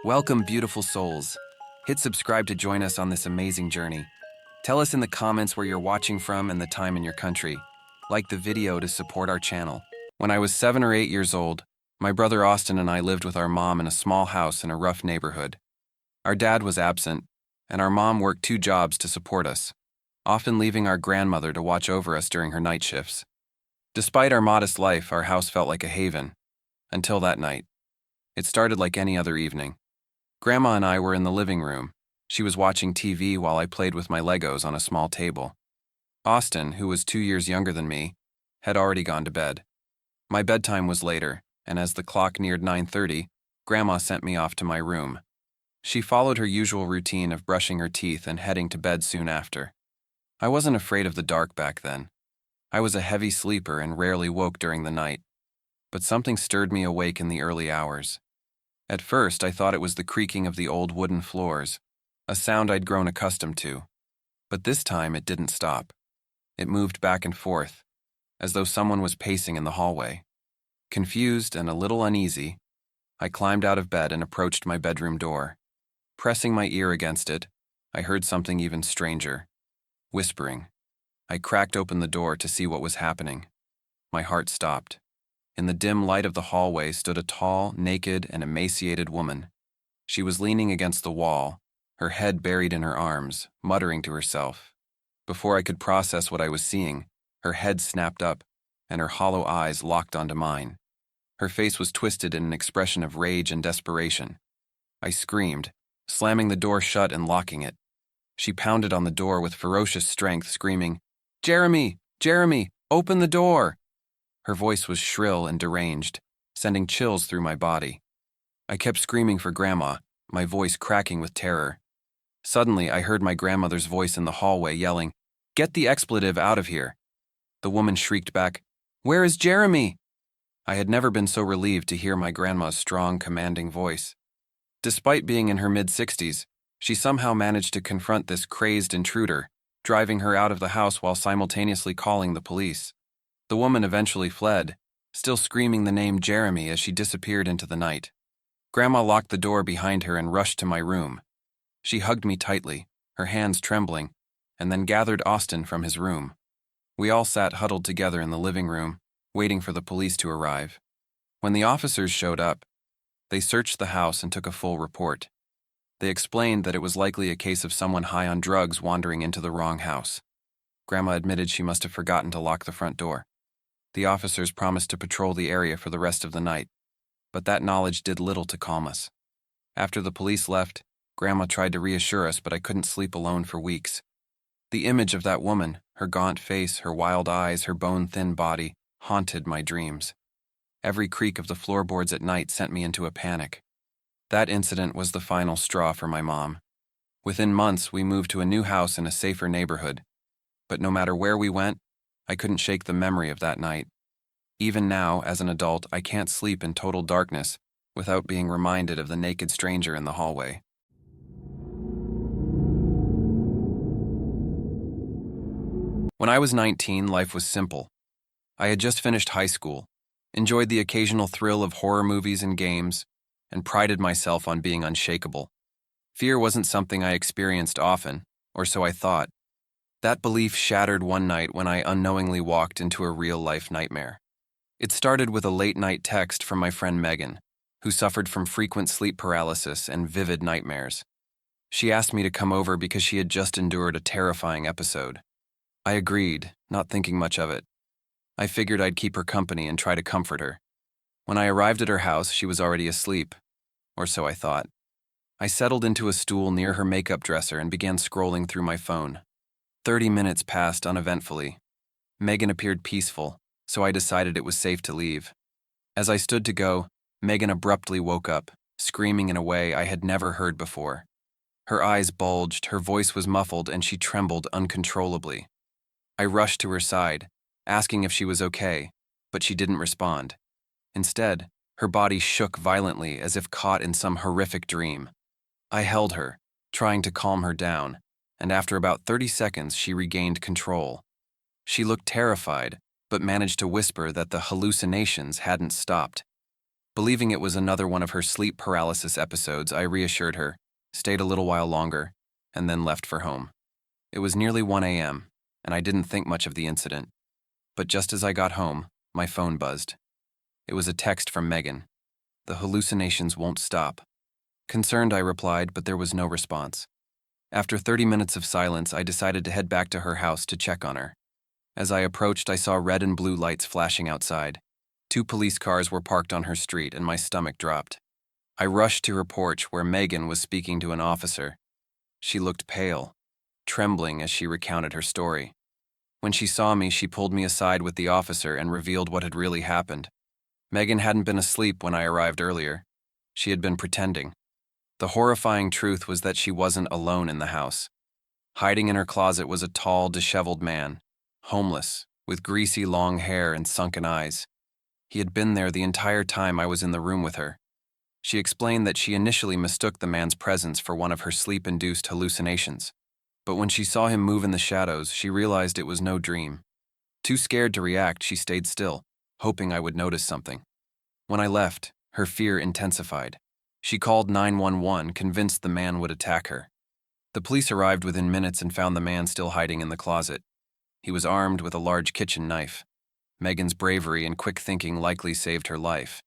Welcome, beautiful souls. Hit subscribe to join us on this amazing journey. Tell us in the comments where you're watching from and the time in your country. Like the video to support our channel. When I was 7 or 8 years old, my brother Austin and I lived with our mom in a small house in a rough neighborhood. Our dad was absent, and our mom worked 2 jobs to support us, often leaving our grandmother to watch over us during her night shifts. Despite our modest life, our house felt like a haven. Until that night. It started like any other evening. Grandma and I were in the living room. She was watching TV while I played with my Legos on a small table. Austin, who was 2 years younger than me, had already gone to bed. My bedtime was later, and as the clock neared 9:30, Grandma sent me off to my room. She followed her usual routine of brushing her teeth and heading to bed soon after. I wasn't afraid of the dark back then. I was a heavy sleeper and rarely woke during the night. But something stirred me awake in the early hours. At first, I thought it was the creaking of the old wooden floors, a sound I'd grown accustomed to. But this time, it didn't stop. It moved back and forth, as though someone was pacing in the hallway. Confused and a little uneasy, I climbed out of bed and approached my bedroom door. Pressing my ear against it, I heard something even stranger. Whispering. I cracked open the door to see what was happening. My heart stopped. In the dim light of the hallway stood a tall, naked, and emaciated woman. She was leaning against the wall, her head buried in her arms, muttering to herself. Before I could process what I was seeing, her head snapped up, and her hollow eyes locked onto mine. Her face was twisted in an expression of rage and desperation. I screamed, slamming the door shut and locking it. She pounded on the door with ferocious strength, screaming, "Jeremy! Jeremy! Open the door!" Her voice was shrill and deranged, sending chills through my body. I kept screaming for Grandma, my voice cracking with terror. Suddenly, I heard my grandmother's voice in the hallway yelling, "Get the expletive out of here!" The woman shrieked back, "Where is Jeremy?" I had never been so relieved to hear my grandma's strong, commanding voice. Despite being in her mid-60s, she somehow managed to confront this crazed intruder, driving her out of the house while simultaneously calling the police. The woman eventually fled, still screaming the name Jeremy as she disappeared into the night. Grandma locked the door behind her and rushed to my room. She hugged me tightly, her hands trembling, and then gathered Austin from his room. We all sat huddled together in the living room, waiting for the police to arrive. When the officers showed up, they searched the house and took a full report. They explained that it was likely a case of someone high on drugs wandering into the wrong house. Grandma admitted she must have forgotten to lock the front door. The officers promised to patrol the area for the rest of the night, but that knowledge did little to calm us. After the police left, Grandma tried to reassure us, but I couldn't sleep alone for weeks. The image of that woman, her gaunt face, her wild eyes, her bone-thin body, haunted my dreams. Every creak of the floorboards at night sent me into a panic. That incident was the final straw for my mom. Within months, we moved to a new house in a safer neighborhood. But no matter where we went, I couldn't shake the memory of that night. Even now, as an adult, I can't sleep in total darkness without being reminded of the naked stranger in the hallway. When I was 19, life was simple. I had just finished high school, enjoyed the occasional thrill of horror movies and games, and prided myself on being unshakable. Fear wasn't something I experienced often, or so I thought. That belief shattered one night when I unknowingly walked into a real-life nightmare. It started with a late-night text from my friend Megan, who suffered from frequent sleep paralysis and vivid nightmares. She asked me to come over because she had just endured a terrifying episode. I agreed, not thinking much of it. I figured I'd keep her company and try to comfort her. When I arrived at her house, she was already asleep, or so I thought. I settled into a stool near her makeup dresser and began scrolling through my phone. 30 minutes passed uneventfully. Megan appeared peaceful, so I decided it was safe to leave. As I stood to go, Megan abruptly woke up, screaming in a way I had never heard before. Her eyes bulged, her voice was muffled, and she trembled uncontrollably. I rushed to her side, asking if she was okay, but she didn't respond. Instead, her body shook violently as if caught in some horrific dream. I held her, trying to calm her down, and after about 30 seconds she regained control. She looked terrified, but managed to whisper that the hallucinations hadn't stopped. Believing it was another one of her sleep paralysis episodes, I reassured her, stayed a little while longer, and then left for home. It was nearly 1 a.m., and I didn't think much of the incident. But just as I got home, my phone buzzed. It was a text from Megan. "The hallucinations won't stop." Concerned, I replied, but there was no response. After 30 minutes of silence, I decided to head back to her house to check on her. As I approached, I saw red and blue lights flashing outside. 2 police cars were parked on her street, and my stomach dropped. I rushed to her porch where Megan was speaking to an officer. She looked pale, trembling as she recounted her story. When she saw me, she pulled me aside with the officer and revealed what had really happened. Megan hadn't been asleep when I arrived earlier. She had been pretending. The horrifying truth was that she wasn't alone in the house. Hiding in her closet was a tall, disheveled man, homeless, with greasy long hair and sunken eyes. He had been there the entire time I was in the room with her. She explained that she initially mistook the man's presence for one of her sleep-induced hallucinations. But when she saw him move in the shadows, she realized it was no dream. Too scared to react, she stayed still, hoping I would notice something. When I left, her fear intensified. She called 911, convinced the man would attack her. The police arrived within minutes and found the man still hiding in the closet. He was armed with a large kitchen knife. Megan's bravery and quick thinking likely saved her life.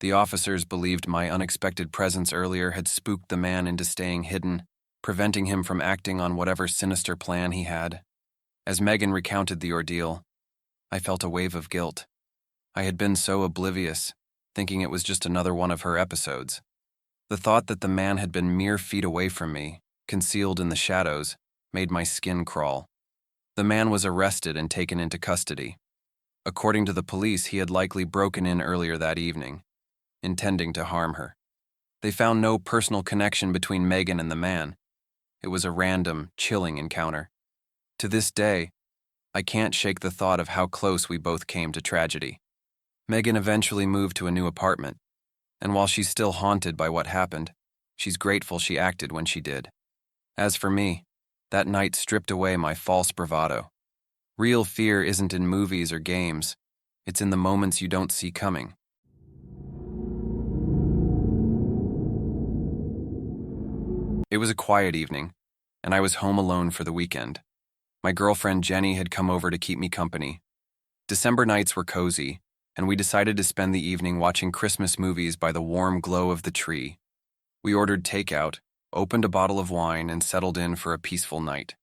The officers believed my unexpected presence earlier had spooked the man into staying hidden, preventing him from acting on whatever sinister plan he had. As Megan recounted the ordeal, I felt a wave of guilt. I had been so oblivious, thinking it was just another one of her episodes. The thought that the man had been mere feet away from me, concealed in the shadows, made my skin crawl. The man was arrested and taken into custody. According to the police, he had likely broken in earlier that evening, intending to harm her. They found no personal connection between Megan and the man. It was a random, chilling encounter. To this day, I can't shake the thought of how close we both came to tragedy. Megan eventually moved to a new apartment, and while she's still haunted by what happened, she's grateful she acted when she did. As for me, that night stripped away my false bravado. Real fear isn't in movies or games. It's in the moments you don't see coming. It was a quiet evening, and I was home alone for the weekend. My girlfriend Jenny had come over to keep me company. December nights were cozy, and we decided to spend the evening watching Christmas movies by the warm glow of the tree. We ordered takeout, opened a bottle of wine, and settled in for a peaceful night.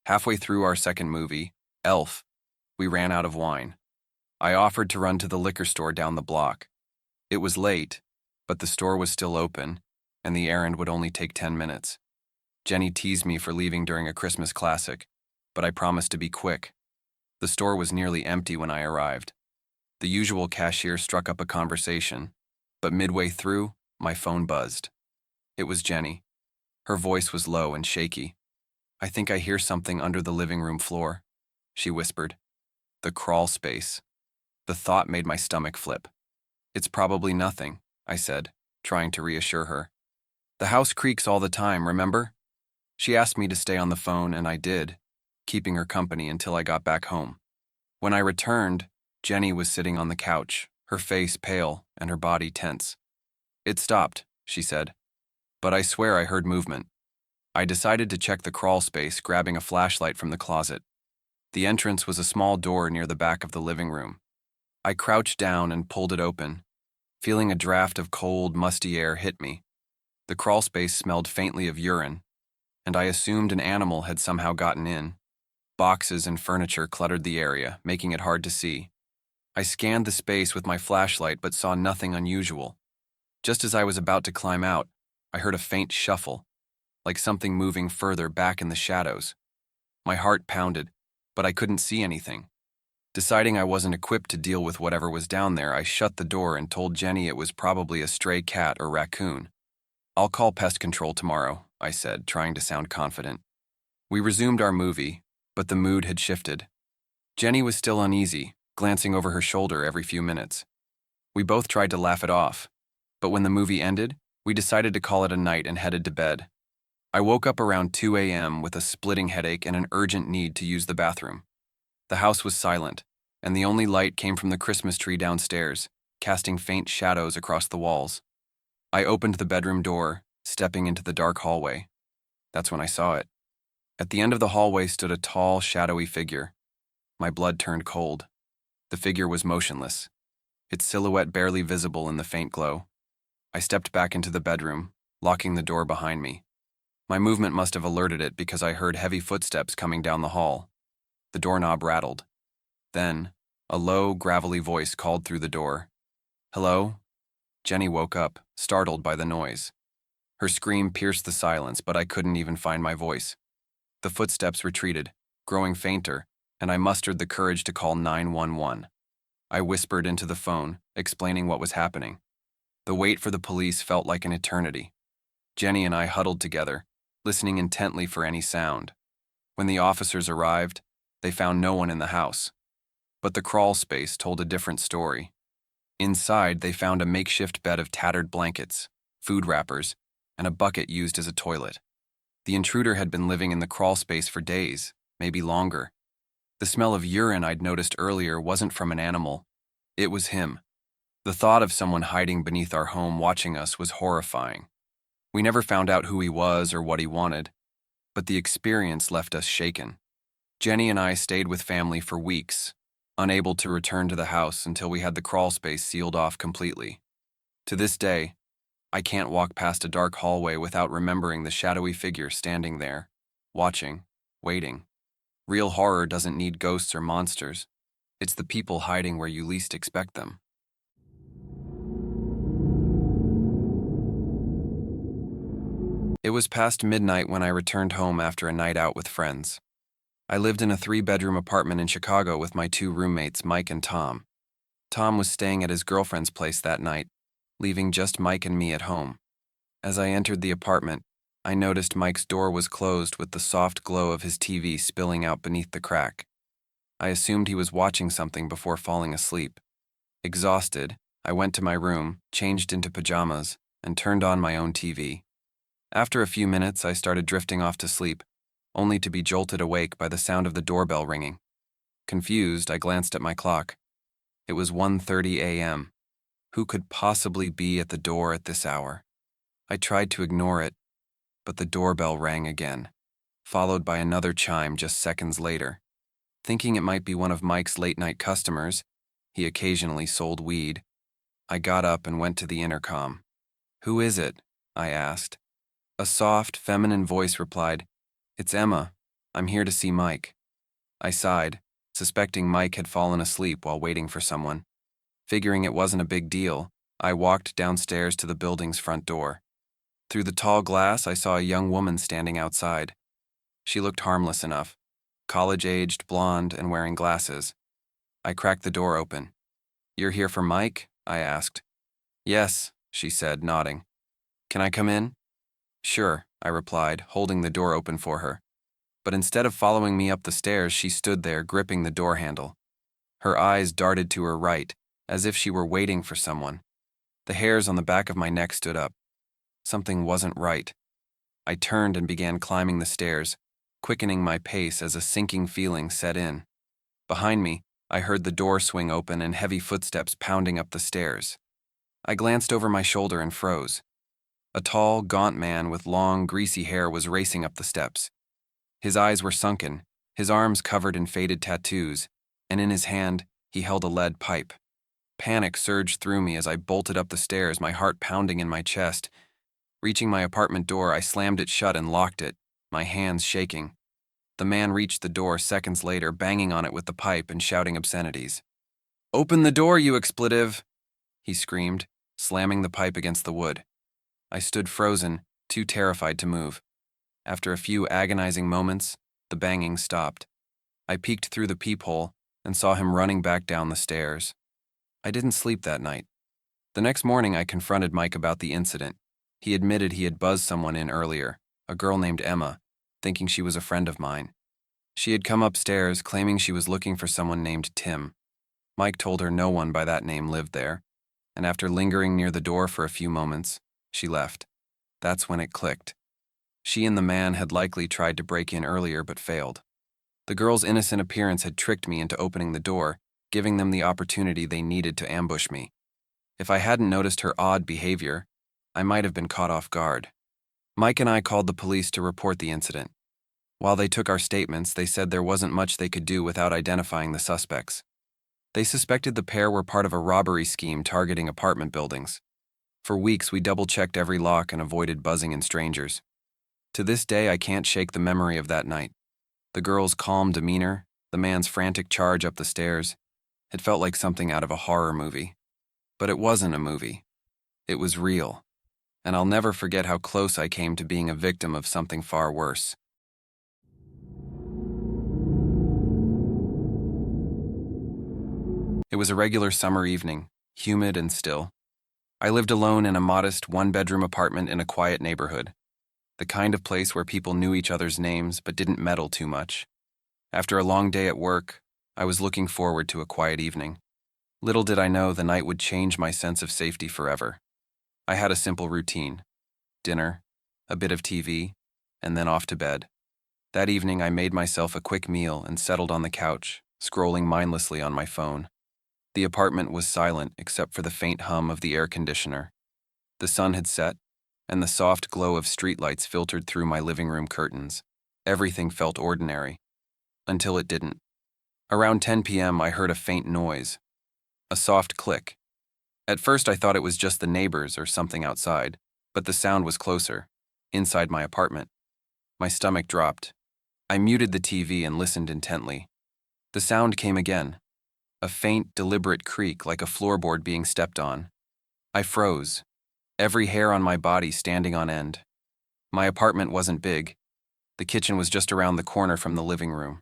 Halfway through our second movie, Elf, we ran out of wine. I offered to run to the liquor store down the block. It was late, but the store was still open, and the errand would only take 10 minutes. Jenny teased me for leaving during a Christmas classic, but I promised to be quick. The store was nearly empty when I arrived. The usual cashier struck up a conversation, but midway through, my phone buzzed. It was Jenny. Her voice was low and shaky. "I think I hear something under the living room floor," she whispered. The crawl space. The thought made my stomach flip. "It's probably nothing," I said, trying to reassure her. "The house creaks all the time, remember?" She asked me to stay on the phone, and I did, keeping her company until I got back home. When I returned, Jenny was sitting on the couch, her face pale and her body tense. "It stopped," she said, "but I swear I heard movement." I decided to check the crawl space, grabbing a flashlight from the closet. The entrance was a small door near the back of the living room. I crouched down and pulled it open, feeling a draft of cold, musty air hit me. The crawl space smelled faintly of urine, and I assumed an animal had somehow gotten in. Boxes and furniture cluttered the area, making it hard to see. I scanned the space with my flashlight but saw nothing unusual. Just as I was about to climb out, I heard a faint shuffle, like something moving further back in the shadows. My heart pounded, but I couldn't see anything. Deciding I wasn't equipped to deal with whatever was down there, I shut the door and told Jenny it was probably a stray cat or raccoon. "I'll call pest control tomorrow," I said, trying to sound confident. We resumed our movie, but the mood had shifted. Jenny was still uneasy, glancing over her shoulder every few minutes. We both tried to laugh it off, but when the movie ended, we decided to call it a night and headed to bed. I woke up around 2 a.m. with a splitting headache and an urgent need to use the bathroom. The house was silent, and the only light came from the Christmas tree downstairs, casting faint shadows across the walls. I opened the bedroom door, stepping into the dark hallway. That's when I saw it. At the end of the hallway stood a tall, shadowy figure. My blood turned cold. The figure was motionless, its silhouette barely visible in the faint glow. I stepped back into the bedroom, locking the door behind me. My movement must have alerted it because I heard heavy footsteps coming down the hall. The doorknob rattled. Then, a low, gravelly voice called through the door. "Hello?" Jenny woke up, startled by the noise. Her scream pierced the silence, but I couldn't even find my voice. The footsteps retreated, growing fainter, and I mustered the courage to call 911. I whispered into the phone, explaining what was happening. The wait for the police felt like an eternity. Jenny and I huddled together, listening intently for any sound. When the officers arrived, they found no one in the house. But the crawl space told a different story. Inside, they found a makeshift bed of tattered blankets, food wrappers, and a bucket used as a toilet. The intruder had been living in the crawl space for days, maybe longer. The smell of urine I'd noticed earlier wasn't from an animal. It was him. The thought of someone hiding beneath our home watching us was horrifying. We never found out who he was or what he wanted, but the experience left us shaken. Jenny and I stayed with family for weeks, unable to return to the house until we had the crawl space sealed off completely. To this day, I can't walk past a dark hallway without remembering the shadowy figure standing there, watching, waiting. Real horror doesn't need ghosts or monsters. It's the people hiding where you least expect them. It was past midnight when I returned home after a night out with friends. I lived in a 3-bedroom apartment in Chicago with my 2 roommates, Mike and Tom. Tom was staying at his girlfriend's place that night, leaving just Mike and me at home. As I entered the apartment, I noticed Mike's door was closed with the soft glow of his TV spilling out beneath the crack. I assumed he was watching something before falling asleep. Exhausted, I went to my room, changed into pajamas, and turned on my own TV. After a few minutes, I started drifting off to sleep, only to be jolted awake by the sound of the doorbell ringing. Confused, I glanced at my clock. It was 1:30 a.m. Who could possibly be at the door at this hour? I tried to ignore it, but the doorbell rang again, followed by another chime just seconds later. Thinking it might be one of Mike's late-night customers, he occasionally sold weed, I got up and went to the intercom. "Who is it?" I asked. A soft, feminine voice replied, "It's Emma. I'm here to see Mike." I sighed, suspecting Mike had fallen asleep while waiting for someone. Figuring it wasn't a big deal, I walked downstairs to the building's front door. Through the tall glass, I saw a young woman standing outside. She looked harmless enough, college-aged, blonde, and wearing glasses. I cracked the door open. "You're here for Mike?" I asked. "Yes," she said, nodding. "Can I come in?" "Sure," I replied, holding the door open for her. But instead of following me up the stairs, she stood there, gripping the door handle. Her eyes darted to her right, as if she were waiting for someone. The hairs on the back of my neck stood up. Something wasn't right. I turned and began climbing the stairs, quickening my pace as a sinking feeling set in. Behind me, I heard the door swing open and heavy footsteps pounding up the stairs. I glanced over my shoulder and froze. A tall, gaunt man with long, greasy hair was racing up the steps. His eyes were sunken, his arms covered in faded tattoos, and in his hand, he held a lead pipe. Panic surged through me as I bolted up the stairs, my heart pounding in my chest. Reaching my apartment door, I slammed it shut and locked it, my hands shaking. The man reached the door seconds later, banging on it with the pipe and shouting obscenities. "Open the door, you expletive!" he screamed, slamming the pipe against the wood. I stood frozen, too terrified to move. After a few agonizing moments, the banging stopped. I peeked through the peephole and saw him running back down the stairs. I didn't sleep that night. The next morning, I confronted Mike about the incident. He admitted he had buzzed someone in earlier, a girl named Emma, thinking she was a friend of mine. She had come upstairs claiming she was looking for someone named Tim. Mike told her no one by that name lived there, and after lingering near the door for a few moments, she left. That's when it clicked. She and the man had likely tried to break in earlier but failed. The girl's innocent appearance had tricked me into opening the door, giving them the opportunity they needed to ambush me. If I hadn't noticed her odd behavior, I might have been caught off guard. Mike and I called the police to report the incident. While they took our statements, they said there wasn't much they could do without identifying the suspects. They suspected the pair were part of a robbery scheme targeting apartment buildings. For weeks, we double-checked every lock and avoided buzzing in strangers. To this day, I can't shake the memory of that night. The girl's calm demeanor, the man's frantic charge up the stairs. It felt like something out of a horror movie. But it wasn't a movie. It was real. And I'll never forget how close I came to being a victim of something far worse. It was a regular summer evening, humid and still. I lived alone in a modest one-bedroom apartment in a quiet neighborhood, the kind of place where people knew each other's names but didn't meddle too much. After a long day at work, I was looking forward to a quiet evening. Little did I know the night would change my sense of safety forever. I had a simple routine: dinner, a bit of TV, and then off to bed. That evening, I made myself a quick meal and settled on the couch, scrolling mindlessly on my phone. The apartment was silent except for the faint hum of the air conditioner. The sun had set, and the soft glow of streetlights filtered through my living room curtains. Everything felt ordinary. Until it didn't. Around 10 p.m., I heard a faint noise. A soft click. At first, I thought it was just the neighbors or something outside, but the sound was closer, inside my apartment. My stomach dropped. I muted the TV and listened intently. The sound came again. A faint, deliberate creak like a floorboard being stepped on. I froze, every hair on my body standing on end. My apartment wasn't big. The kitchen was just around the corner from the living room.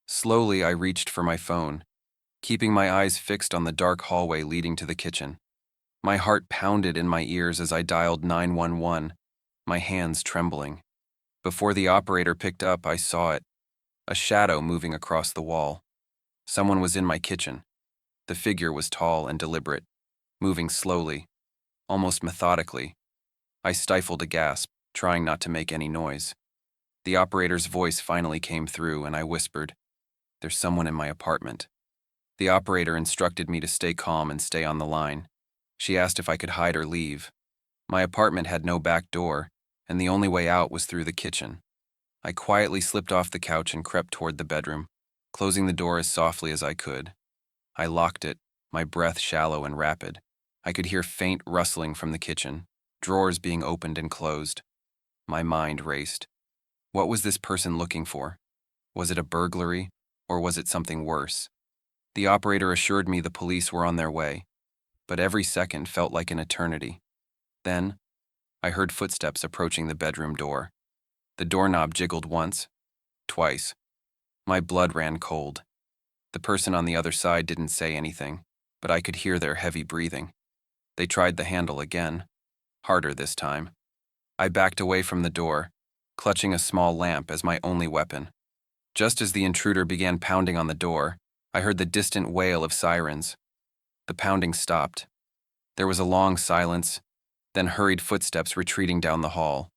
Slowly, I reached for my phone, keeping my eyes fixed on the dark hallway leading to the kitchen. My heart pounded in my ears as I dialed 911, my hands trembling. Before the operator picked up, I saw it, a shadow moving across the wall. Someone was in my kitchen. The figure was tall and deliberate, moving slowly, almost methodically. I stifled a gasp, trying not to make any noise. The operator's voice finally came through, and I whispered, "There's someone in my apartment." The operator instructed me to stay calm and stay on the line. She asked if I could hide or leave. My apartment had no back door, and the only way out was through the kitchen. I quietly slipped off the couch and crept toward the bedroom, closing the door as softly as I could. I locked it, my breath shallow and rapid. I could hear faint rustling from the kitchen, drawers being opened and closed. My mind raced. What was this person looking for? Was it a burglary, or was it something worse? The operator assured me the police were on their way, but every second felt like an eternity. Then, I heard footsteps approaching the bedroom door. The doorknob jiggled once, twice. My blood ran cold. The person on the other side didn't say anything, but I could hear their heavy breathing. They tried the handle again, harder this time. I backed away from the door, clutching a small lamp as my only weapon. Just as the intruder began pounding on the door, I heard the distant wail of sirens. The pounding stopped. There was a long silence, then hurried footsteps retreating down the hall.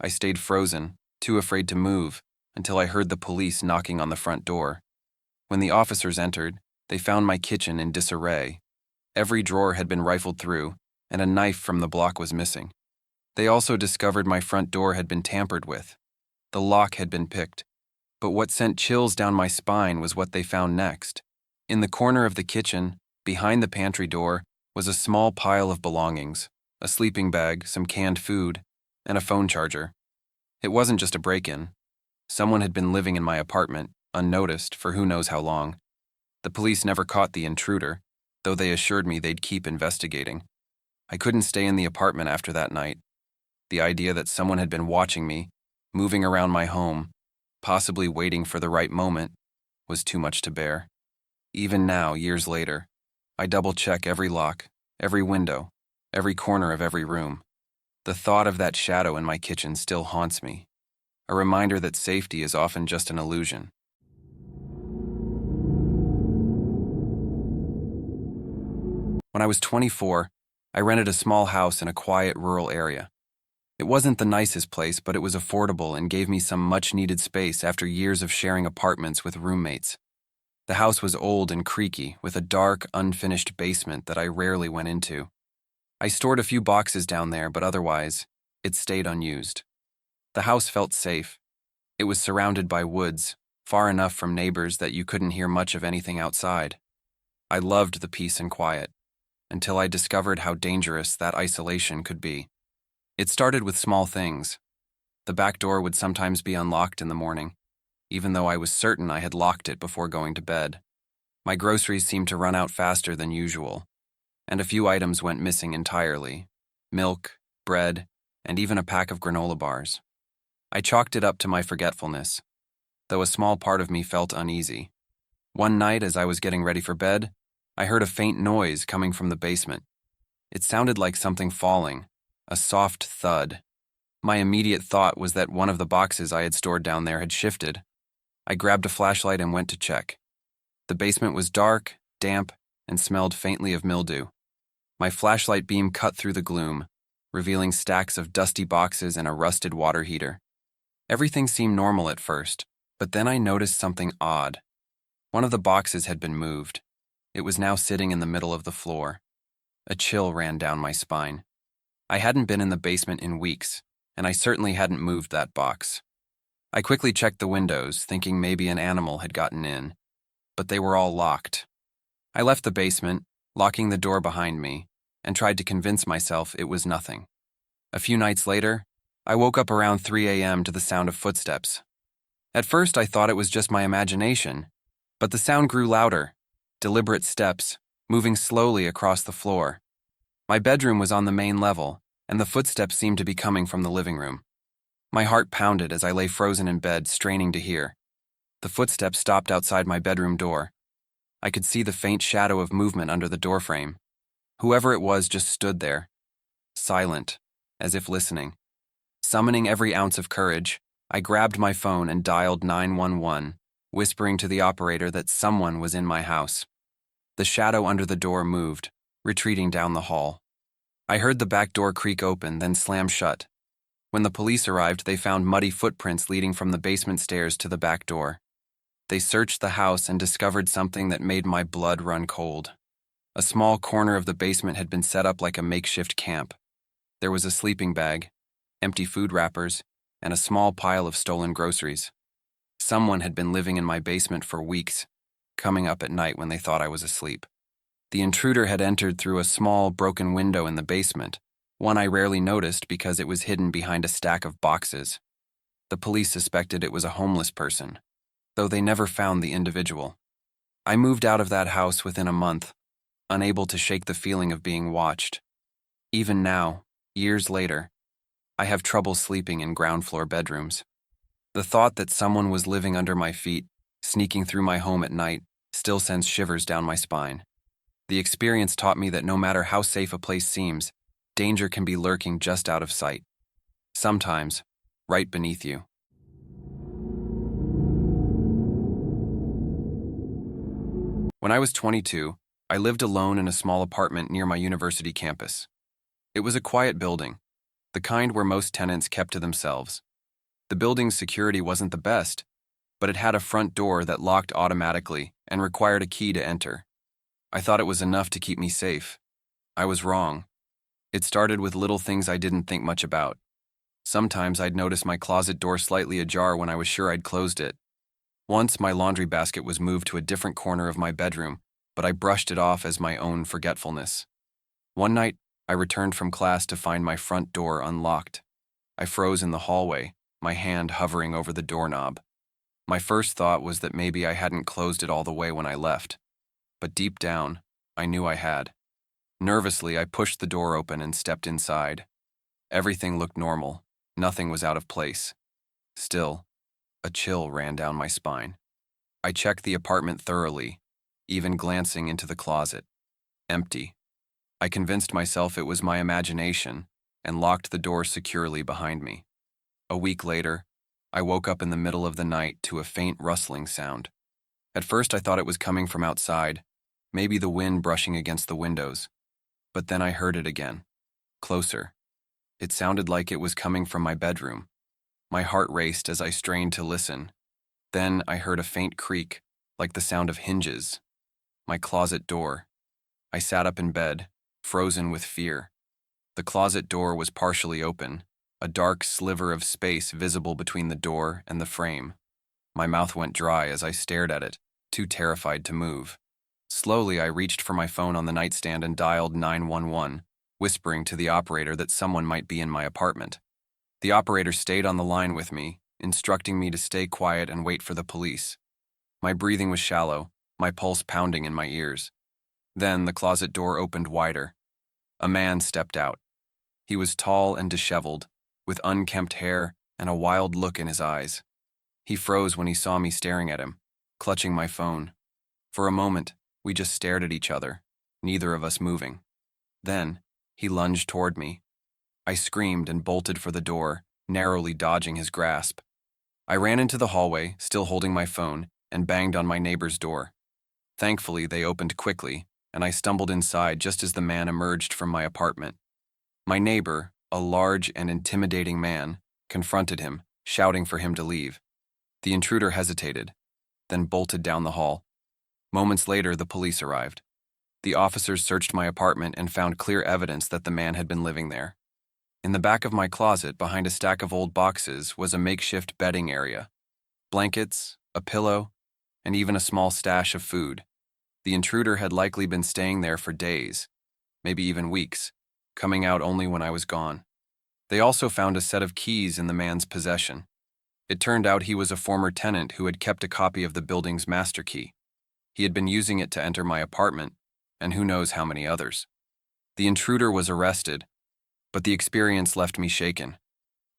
I stayed frozen, too afraid to move, until I heard the police knocking on the front door. When the officers entered, they found my kitchen in disarray. Every drawer had been rifled through, and a knife from the block was missing. They also discovered my front door had been tampered with. The lock had been picked. But what sent chills down my spine was what they found next. In the corner of the kitchen, behind the pantry door, was a small pile of belongings: a sleeping bag, some canned food, and a phone charger. It wasn't just a break-in. Someone had been living in my apartment, unnoticed, for who knows how long. The police never caught the intruder, though they assured me they'd keep investigating. I couldn't stay in the apartment after that night. The idea that someone had been watching me, moving around my home, possibly waiting for the right moment, was too much to bear. Even now, years later, I double-check every lock, every window, every corner of every room. The thought of that shadow in my kitchen still haunts me, a reminder that safety is often just an illusion. When I was 24, I rented a small house in a quiet rural area. It wasn't the nicest place, but it was affordable and gave me some much-needed space after years of sharing apartments with roommates. The house was old and creaky, with a dark, unfinished basement that I rarely went into. I stored a few boxes down there, but otherwise, it stayed unused. The house felt safe. It was surrounded by woods, far enough from neighbors that you couldn't hear much of anything outside. I loved the peace and quiet, until I discovered how dangerous that isolation could be. It started with small things. The back door would sometimes be unlocked in the morning, even though I was certain I had locked it before going to bed. My groceries seemed to run out faster than usual, and a few items went missing entirely: milk, bread, and even a pack of granola bars. I chalked it up to my forgetfulness, though a small part of me felt uneasy. One night, as I was getting ready for bed, I heard a faint noise coming from the basement. It sounded like something falling, a soft thud. My immediate thought was that one of the boxes I had stored down there had shifted. I grabbed a flashlight and went to check. The basement was dark, damp, and smelled faintly of mildew. My flashlight beam cut through the gloom, revealing stacks of dusty boxes and a rusted water heater. Everything seemed normal at first, but then I noticed something odd. One of the boxes had been moved. It was now sitting in the middle of the floor. A chill ran down my spine. I hadn't been in the basement in weeks, and I certainly hadn't moved that box. I quickly checked the windows, thinking maybe an animal had gotten in, but they were all locked. I left the basement, locking the door behind me, and tried to convince myself it was nothing. A few nights later, I woke up around 3 a.m. to the sound of footsteps. At first, I thought it was just my imagination, but the sound grew louder, deliberate steps, moving slowly across the floor. My bedroom was on the main level, and the footsteps seemed to be coming from the living room. My heart pounded as I lay frozen in bed, straining to hear. The footsteps stopped outside my bedroom door. I could see the faint shadow of movement under the doorframe. Whoever it was just stood there, silent, as if listening. Summoning every ounce of courage, I grabbed my phone and dialed 911, whispering to the operator that someone was in my house. The shadow under the door moved, retreating down the hall. I heard the back door creak open, then slam shut. When the police arrived, they found muddy footprints leading from the basement stairs to the back door. They searched the house and discovered something that made my blood run cold. A small corner of the basement had been set up like a makeshift camp. There was a sleeping bag, empty food wrappers, and a small pile of stolen groceries. Someone had been living in my basement for weeks, coming up at night when they thought I was asleep. The intruder had entered through a small, broken window in the basement, one I rarely noticed because it was hidden behind a stack of boxes. The police suspected it was a homeless person, though they never found the individual. I moved out of that house within a month, unable to shake the feeling of being watched. Even now, years later, I have trouble sleeping in ground floor bedrooms. The thought that someone was living under my feet, sneaking through my home at night, still sends shivers down my spine. The experience taught me that no matter how safe a place seems, danger can be lurking just out of sight. Sometimes, right beneath you. When I was 22, I lived alone in a small apartment near my university campus. It was a quiet building, the kind where most tenants kept to themselves. The building's security wasn't the best, but it had a front door that locked automatically and required a key to enter. I thought it was enough to keep me safe. I was wrong. It started with little things I didn't think much about. Sometimes I'd notice my closet door slightly ajar when I was sure I'd closed it. Once my laundry basket was moved to a different corner of my bedroom, but I brushed it off as my own forgetfulness. One night, I returned from class to find my front door unlocked. I froze in the hallway, my hand hovering over the doorknob. My first thought was that maybe I hadn't closed it all the way when I left, but deep down, I knew I had. Nervously, I pushed the door open and stepped inside. Everything looked normal. Nothing was out of place. Still, a chill ran down my spine. I checked the apartment thoroughly, even glancing into the closet. Empty. I convinced myself it was my imagination and locked the door securely behind me. A week later, I woke up in the middle of the night to a faint rustling sound. At first, I thought it was coming from outside, maybe the wind brushing against the windows. But then I heard it again, closer. It sounded like it was coming from my bedroom. My heart raced as I strained to listen. Then I heard a faint creak, like the sound of hinges. My closet door. I sat up in bed, frozen with fear. The closet door was partially open, a dark sliver of space visible between the door and the frame. My mouth went dry as I stared at it, too terrified to move. Slowly, I reached for my phone on the nightstand and dialed 911, whispering to the operator that someone might be in my apartment. The operator stayed on the line with me, instructing me to stay quiet and wait for the police. My breathing was shallow, my pulse pounding in my ears. Then the closet door opened wider. A man stepped out. He was tall and disheveled, with unkempt hair and a wild look in his eyes. He froze when he saw me staring at him, clutching my phone. For a moment, we just stared at each other, neither of us moving. Then, he lunged toward me. I screamed and bolted for the door, narrowly dodging his grasp. I ran into the hallway, still holding my phone, and banged on my neighbor's door. Thankfully, they opened quickly, and I stumbled inside just as the man emerged from my apartment. My neighbor, a large and intimidating man, confronted him, shouting for him to leave. The intruder hesitated, then bolted down the hall. Moments later, the police arrived. The officers searched my apartment and found clear evidence that the man had been living there. In the back of my closet, behind a stack of old boxes, was a makeshift bedding area. Blankets, a pillow, and even a small stash of food. The intruder had likely been staying there for days, maybe even weeks, coming out only when I was gone. They also found a set of keys in the man's possession. It turned out he was a former tenant who had kept a copy of the building's master key. He had been using it to enter my apartment, and who knows how many others. The intruder was arrested, but the experience left me shaken.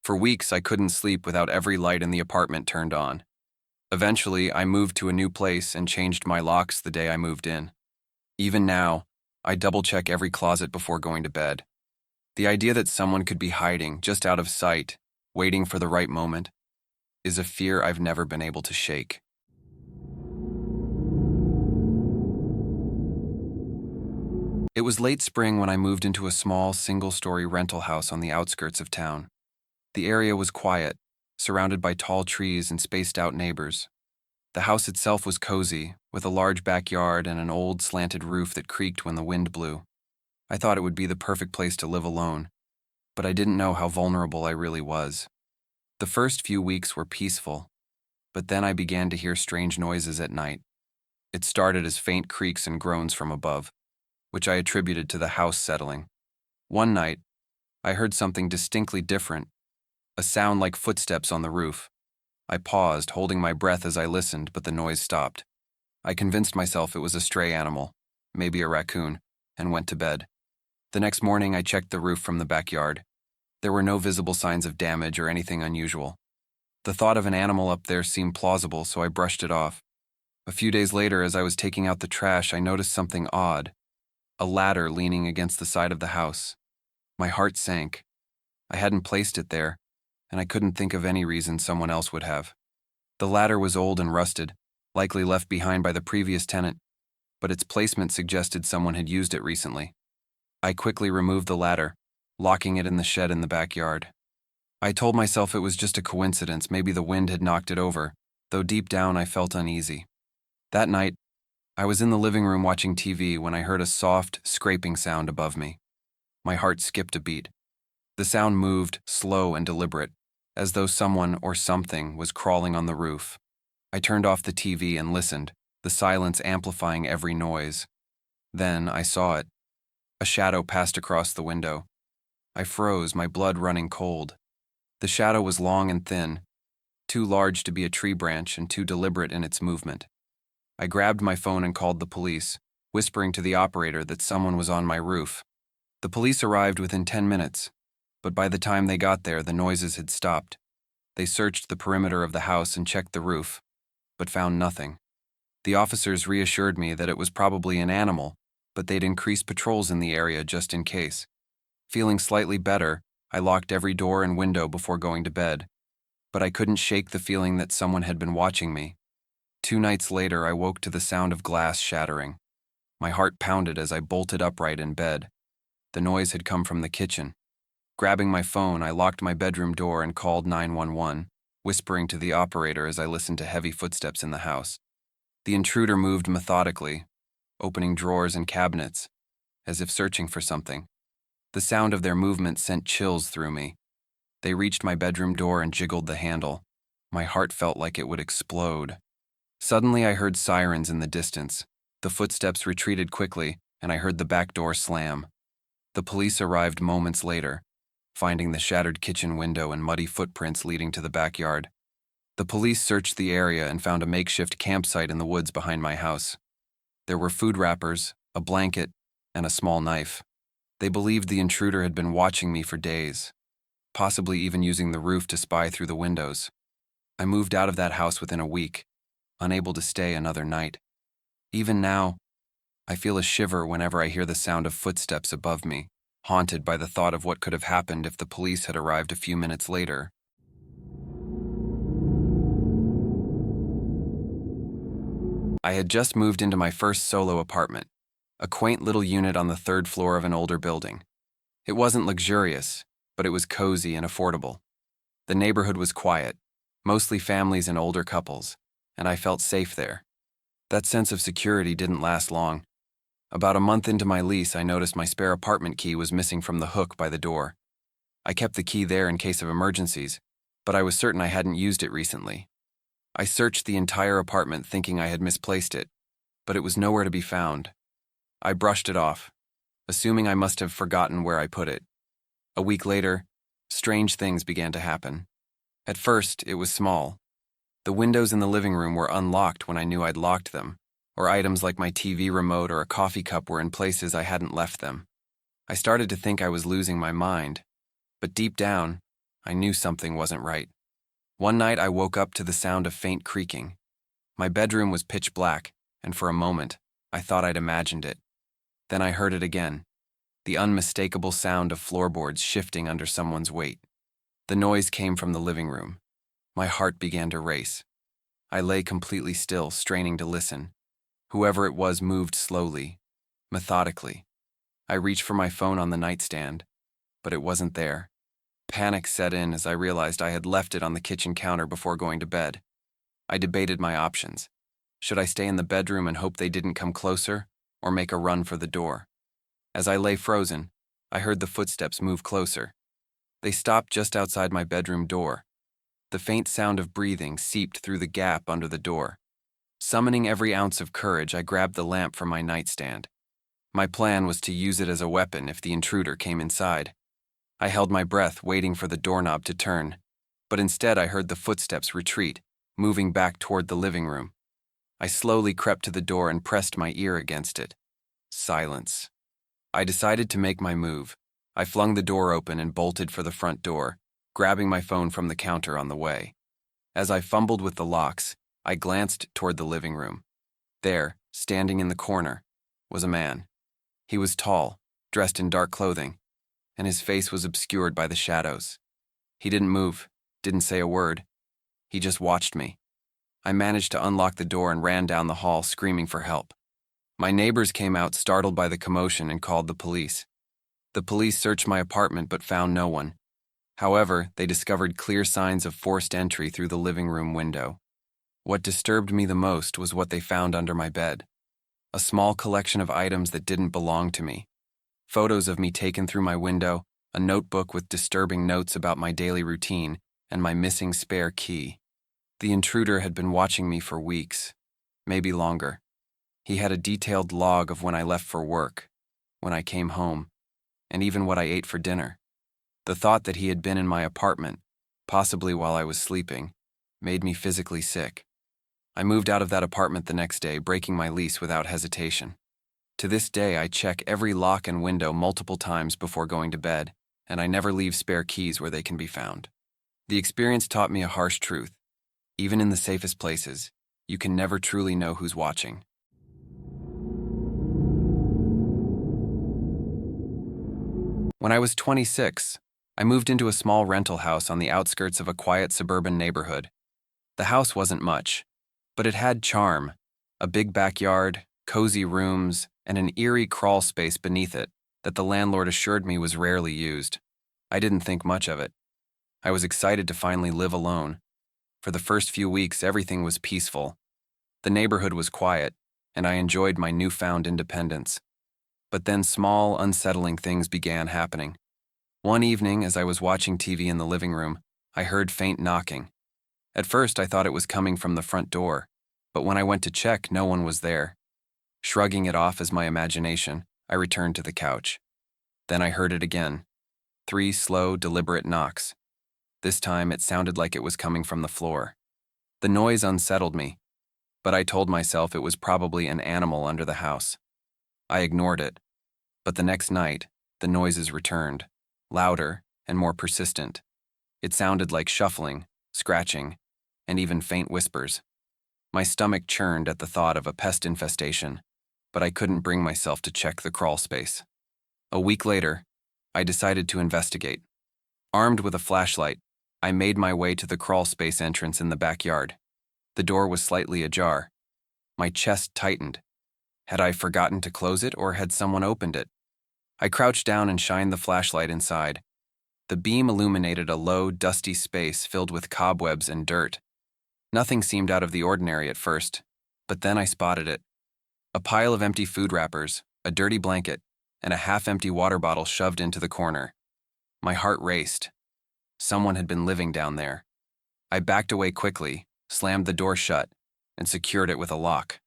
For weeks, I couldn't sleep without every light in the apartment turned on. Eventually, I moved to a new place and changed my locks the day I moved in. Even now, I double-check every closet before going to bed. The idea that someone could be hiding just out of sight, waiting for the right moment, is a fear I've never been able to shake. It was late spring when I moved into a small, single-story rental house on the outskirts of town. The area was quiet, surrounded by tall trees and spaced-out neighbors. The house itself was cozy, with a large backyard and an old, slanted roof that creaked when the wind blew. I thought it would be the perfect place to live alone, but I didn't know how vulnerable I really was. The first few weeks were peaceful, but then I began to hear strange noises at night. It started as faint creaks and groans from above, which I attributed to the house settling. One night, I heard something distinctly different, a sound like footsteps on the roof. I paused, holding my breath as I listened, but the noise stopped. I convinced myself it was a stray animal, maybe a raccoon, and went to bed. The next morning, I checked the roof from the backyard. There were no visible signs of damage or anything unusual. The thought of an animal up there seemed plausible, so I brushed it off. A few days later, as I was taking out the trash, I noticed something odd. A ladder leaning against the side of the house. My heart sank. I hadn't placed it there, and I couldn't think of any reason someone else would have. The ladder was old and rusted, likely left behind by the previous tenant, but its placement suggested someone had used it recently. I quickly removed the ladder, locking it in the shed in the backyard. I told myself it was just a coincidence, maybe the wind had knocked it over, though deep down I felt uneasy. That night, I was in the living room watching TV when I heard a soft, scraping sound above me. My heart skipped a beat. The sound moved, slow and deliberate, as though someone or something was crawling on the roof. I turned off the TV and listened, the silence amplifying every noise. Then I saw it. A shadow passed across the window. I froze, my blood running cold. The shadow was long and thin, too large to be a tree branch and too deliberate in its movement. I grabbed my phone and called the police, whispering to the operator that someone was on my roof. The police arrived within 10 minutes, but by the time they got there, the noises had stopped. They searched the perimeter of the house and checked the roof, but found nothing. The officers reassured me that it was probably an animal, but they'd increased patrols in the area just in case. Feeling slightly better, I locked every door and window before going to bed, but I couldn't shake the feeling that someone had been watching me. 2 nights later, I woke to the sound of glass shattering. My heart pounded as I bolted upright in bed. The noise had come from the kitchen. Grabbing my phone, I locked my bedroom door and called 911, whispering to the operator as I listened to heavy footsteps in the house. The intruder moved methodically, opening drawers and cabinets, as if searching for something. The sound of their movement sent chills through me. They reached my bedroom door and jiggled the handle. My heart felt like it would explode. Suddenly, I heard sirens in the distance. The footsteps retreated quickly, and I heard the back door slam. The police arrived moments later, finding the shattered kitchen window and muddy footprints leading to the backyard. The police searched the area and found a makeshift campsite in the woods behind my house. There were food wrappers, a blanket, and a small knife. They believed the intruder had been watching me for days, possibly even using the roof to spy through the windows. I moved out of that house within a week, unable to stay another night. Even now, I feel a shiver whenever I hear the sound of footsteps above me, haunted by the thought of what could have happened if the police had arrived a few minutes later. I had just moved into my first solo apartment, a quaint little unit on the third floor of an older building. It wasn't luxurious, but it was cozy and affordable. The neighborhood was quiet, mostly families and older couples, and I felt safe there. That sense of security didn't last long. About a month into my lease, I noticed my spare apartment key was missing from the hook by the door. I kept the key there in case of emergencies, but I was certain I hadn't used it recently. I searched the entire apartment thinking I had misplaced it, but it was nowhere to be found. I brushed it off, assuming I must have forgotten where I put it. A week later, strange things began to happen. At first, it was small. The windows in the living room were unlocked when I knew I'd locked them, or items like my TV remote or a coffee cup were in places I hadn't left them. I started to think I was losing my mind, but deep down, I knew something wasn't right. One night, I woke up to the sound of faint creaking. My bedroom was pitch black, and for a moment, I thought I'd imagined it. Then I heard it again, the unmistakable sound of floorboards shifting under someone's weight. The noise came from the living room. My heart began to race. I lay completely still, straining to listen. Whoever it was moved slowly, methodically. I reached for my phone on the nightstand, but it wasn't there. Panic set in as I realized I had left it on the kitchen counter before going to bed. I debated my options. Should I stay in the bedroom and hope they didn't come closer, or make a run for the door? As I lay frozen, I heard the footsteps move closer. They stopped just outside my bedroom door. The faint sound of breathing seeped through the gap under the door. Summoning every ounce of courage, I grabbed the lamp from my nightstand. My plan was to use it as a weapon if the intruder came inside. I held my breath, waiting for the doorknob to turn, but instead I heard the footsteps retreat, moving back toward the living room. I slowly crept to the door and pressed my ear against it. Silence. I decided to make my move. I flung the door open and bolted for the front door, grabbing my phone from the counter on the way. As I fumbled with the locks, I glanced toward the living room. There, standing in the corner, was a man. He was tall, dressed in dark clothing, and his face was obscured by the shadows. He didn't move, didn't say a word. He just watched me. I managed to unlock the door and ran down the hall, screaming for help. My neighbors came out, startled by the commotion, and called the police. The police searched my apartment but found no one. However, they discovered clear signs of forced entry through the living room window. What disturbed me the most was what they found under my bed. A small collection of items that didn't belong to me. Photos of me taken through my window, a notebook with disturbing notes about my daily routine, and my missing spare key. The intruder had been watching me for weeks, maybe longer. He had a detailed log of when I left for work, when I came home, and even what I ate for dinner. The thought that he had been in my apartment, possibly while I was sleeping, made me physically sick. I moved out of that apartment the next day, breaking my lease without hesitation. To this day, I check every lock and window multiple times before going to bed, and I never leave spare keys where they can be found. The experience taught me a harsh truth. Even in the safest places, you can never truly know who's watching. When I was 26, I moved into a small rental house on the outskirts of a quiet suburban neighborhood. The house wasn't much, but it had charm, a big backyard, cozy rooms, and an eerie crawl space beneath it that the landlord assured me was rarely used. I didn't think much of it. I was excited to finally live alone. For the first few weeks, everything was peaceful. The neighborhood was quiet, and I enjoyed my newfound independence. But then small, unsettling things began happening. One evening, as I was watching TV in the living room, I heard faint knocking. At first, I thought it was coming from the front door, but when I went to check, no one was there. Shrugging it off as my imagination, I returned to the couch. Then I heard it again. 3 slow, deliberate knocks. This time, it sounded like it was coming from the floor. The noise unsettled me, but I told myself it was probably an animal under the house. I ignored it, but the next night, the noises returned, louder and more persistent. It sounded like shuffling, scratching, and even faint whispers. My stomach churned at the thought of a pest infestation, but I couldn't bring myself to check the crawl space. A week later, I decided to investigate. Armed with a flashlight, I made my way to the crawl space entrance in the backyard. The door was slightly ajar. My chest tightened. Had I forgotten to close it, or had someone opened it? I crouched down and shined the flashlight inside. The beam illuminated a low, dusty space filled with cobwebs and dirt. Nothing seemed out of the ordinary at first, but then I spotted it. A pile of empty food wrappers, a dirty blanket, and a half-empty water bottle shoved into the corner. My heart raced. Someone had been living down there. I backed away quickly, slammed the door shut, and secured it with a lock.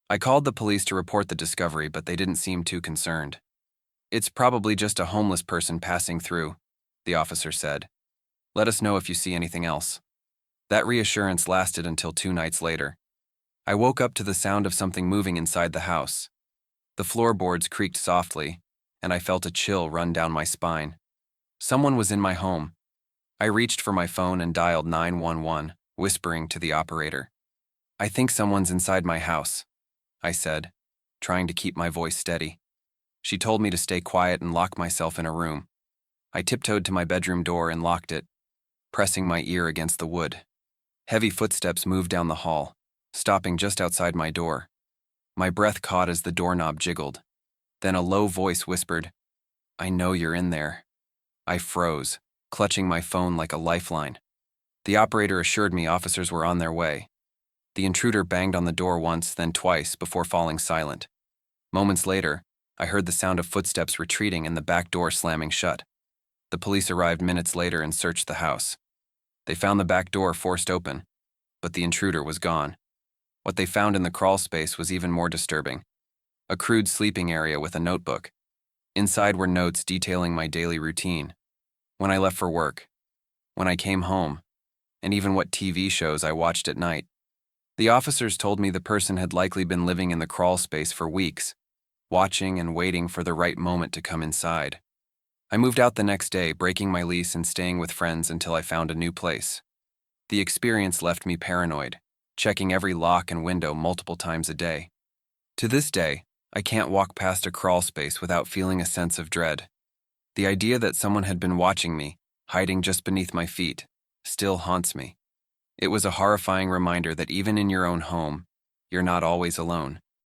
I called the police to report the discovery, but they didn't seem too concerned. "It's probably just a homeless person passing through," the officer said. "Let us know if you see anything else." That reassurance lasted until 2 nights later. I woke up to the sound of something moving inside the house. The floorboards creaked softly, and I felt a chill run down my spine. Someone was in my home. I reached for my phone and dialed 911, whispering to the operator. "I think someone's inside my house," I said, trying to keep my voice steady. She told me to stay quiet and lock myself in a room. I tiptoed to my bedroom door and locked it, pressing my ear against the wood. Heavy footsteps moved down the hall, stopping just outside my door. My breath caught as the doorknob jiggled. Then a low voice whispered, "I know you're in there." I froze, clutching my phone like a lifeline. The operator assured me officers were on their way. The intruder banged on the door once, then twice, before falling silent. Moments later, I heard the sound of footsteps retreating and the back door slamming shut. The police arrived minutes later and searched the house. They found the back door forced open, but the intruder was gone. What they found in the crawl space was even more disturbing. A crude sleeping area with a notebook. Inside were notes detailing my daily routine, when I left for work, when I came home, and even what TV shows I watched at night. The officers told me the person had likely been living in the crawl space for weeks, watching and waiting for the right moment to come inside. I moved out the next day, breaking my lease and staying with friends until I found a new place. The experience left me paranoid, checking every lock and window multiple times a day. To this day, I can't walk past a crawl space without feeling a sense of dread. The idea that someone had been watching me, hiding just beneath my feet, still haunts me. It was a horrifying reminder that even in your own home, you're not always alone.